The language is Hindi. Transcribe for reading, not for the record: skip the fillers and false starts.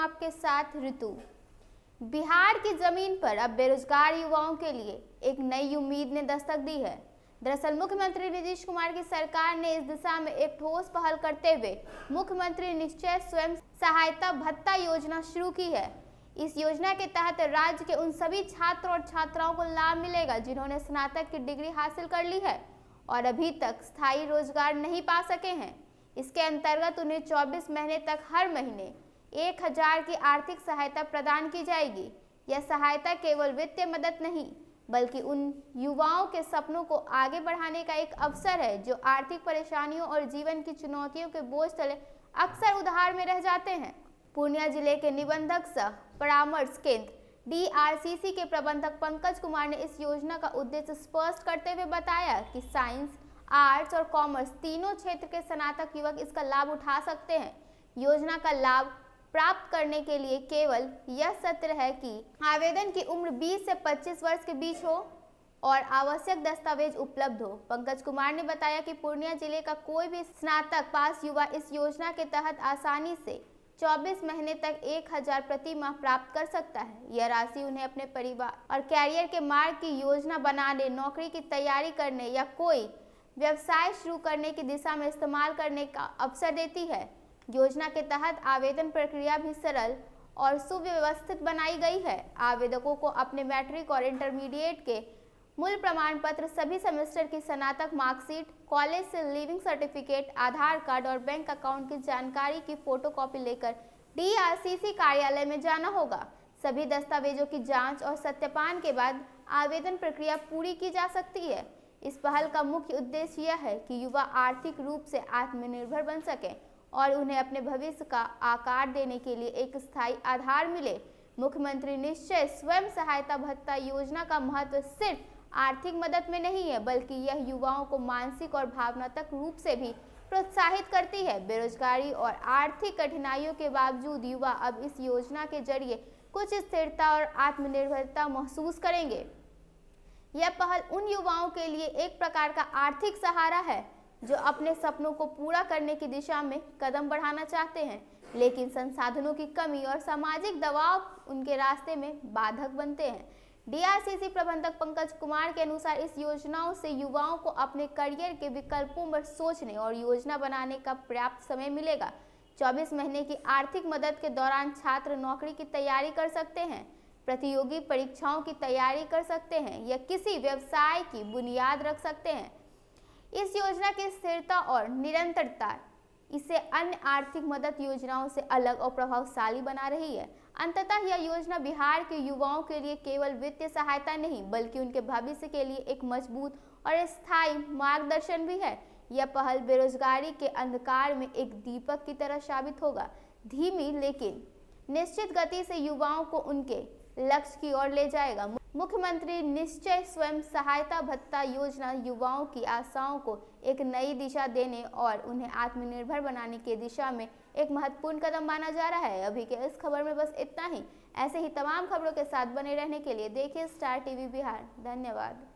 आपके साथ ऋतु। बिहार की जमीन पर अब बेरोजगार युवाओं के लिए एक नई उम्मीद ने दस्तक दी है। दरअसल मुख्यमंत्री नीतीश कुमार की सरकार ने इस दिशा में एक ठोस पहल करते हुए मुख्यमंत्री निश्चय स्वयं सहायता भत्ता योजना शुरू की है। इस योजना के तहत राज्य के उन सभी छात्र और छात्राओं को लाभ मिलेगा जिन्होंने स्नातक की डिग्री हासिल कर ली है और अभी तक स्थायी रोजगार नहीं पा सके हैं। इसके अंतर्गत उन्हें 24 महीने तक हर महीने 1000 की आर्थिक सहायता प्रदान की जाएगी। यह सहायता केवल वित्तीय मदद नहीं बल्कि उन युवाओं के सपनों को आगे बढ़ाने का एक अवसर है जो आर्थिक परेशानियों और जीवन की चुनौतियों के बोझ तले अक्सर उधार में रह जाते हैं। पूर्णिया जिले के निबंधक सह परामर्श केंद्र DRCC के प्रबंधक पंकज कुमार ने इस योजना का उद्देश्य स्पष्ट करते हुए बताया कि साइंस, आर्ट्स और कॉमर्स तीनों क्षेत्र के स्नातक युवक इसका लाभ उठा सकते हैं। योजना का लाभ प्राप्त करने के लिए केवल यह सत्र है कि आवेदन की उम्र 20 से 25 वर्ष के बीच हो और आवश्यक दस्तावेज उपलब्ध हो। पंकज कुमार ने बताया कि पूर्णिया जिले का कोई भी स्नातक पास युवा इस योजना के तहत आसानी से 24 महीने तक 1000 प्रति माह प्राप्त कर सकता है। यह राशि उन्हें अपने परिवार और कैरियर के मार्ग की योजना बनाने, नौकरी की तैयारी करने या कोई व्यवसाय शुरू करने की दिशा में इस्तेमाल करने का अवसर देती है। योजना के तहत आवेदन प्रक्रिया भी सरल और सुव्यवस्थित बनाई गई है। आवेदकों को अपने मैट्रिक और इंटरमीडिएट के मूल प्रमाण पत्र, सभी सेमेस्टर की स्नातक मार्कशीट, कॉलेज से लिविंग सर्टिफिकेट, आधार कार्ड और बैंक अकाउंट की जानकारी की फोटोकॉपी लेकर DRCC कार्यालय में जाना होगा। सभी दस्तावेजों की जांच और सत्यापन के बाद आवेदन प्रक्रिया पूरी की जा सकती है। इस पहल का मुख्य उद्देश्य यह है कि युवा आर्थिक रूप से आत्मनिर्भर बन सकें और उन्हें अपने भविष्य का आकार देने के लिए एक स्थायी आधार मिले। मुख्यमंत्री निश्चय स्वयं सहायता भत्ता योजना का महत्व सिर्फ आर्थिक मदद में नहीं है बल्कि यह युवाओं को मानसिक और भावनात्मक रूप से भी प्रोत्साहित करती है। बेरोजगारी और आर्थिक कठिनाइयों के बावजूद युवा अब इस योजना के जरिए कुछ स्थिरता और आत्मनिर्भरता महसूस करेंगे। यह पहल उन युवाओं के लिए एक प्रकार का आर्थिक सहारा है जो अपने सपनों को पूरा करने की दिशा में कदम बढ़ाना चाहते हैं, लेकिन संसाधनों की कमी और सामाजिक दबाव उनके रास्ते में बाधक बनते हैं। DRCC प्रबंधक पंकज कुमार के अनुसार इस योजनाओं से युवाओं को अपने करियर के विकल्पों पर सोचने और योजना बनाने का पर्याप्त समय मिलेगा। 24 महीने की आर्थिक मदद के दौरान छात्र नौकरी की तैयारी कर सकते हैं, प्रतियोगी परीक्षाओं की तैयारी कर सकते हैं या किसी व्यवसाय की बुनियाद रख सकते हैं। इस योजना की स्थिरता और निरंतरता इसे अन्य आर्थिक मदद योजनाओं से अलग और प्रभावशाली बना रही है। अंततः यह योजना बिहार के युवाओं के लिए केवल वित्तीय सहायता नहीं बल्कि उनके भविष्य के लिए एक मजबूत और स्थायी मार्गदर्शन भी है। यह पहल बेरोजगारी के अंधकार में एक दीपक की तरह साबित होगा, धीमी लेकिन निश्चित गति से युवाओं को उनके लक्ष्य की ओर ले जाएगा। मुख्यमंत्री निश्चय स्वयं सहायता भत्ता योजना युवाओं की आशाओं को एक नई दिशा देने और उन्हें आत्मनिर्भर बनाने की दिशा में एक महत्वपूर्ण कदम माना जा रहा है। अभी के इस खबर में बस इतना ही। ऐसे ही तमाम खबरों के साथ बने रहने के लिए देखिए स्टार टीवी बिहार। धन्यवाद।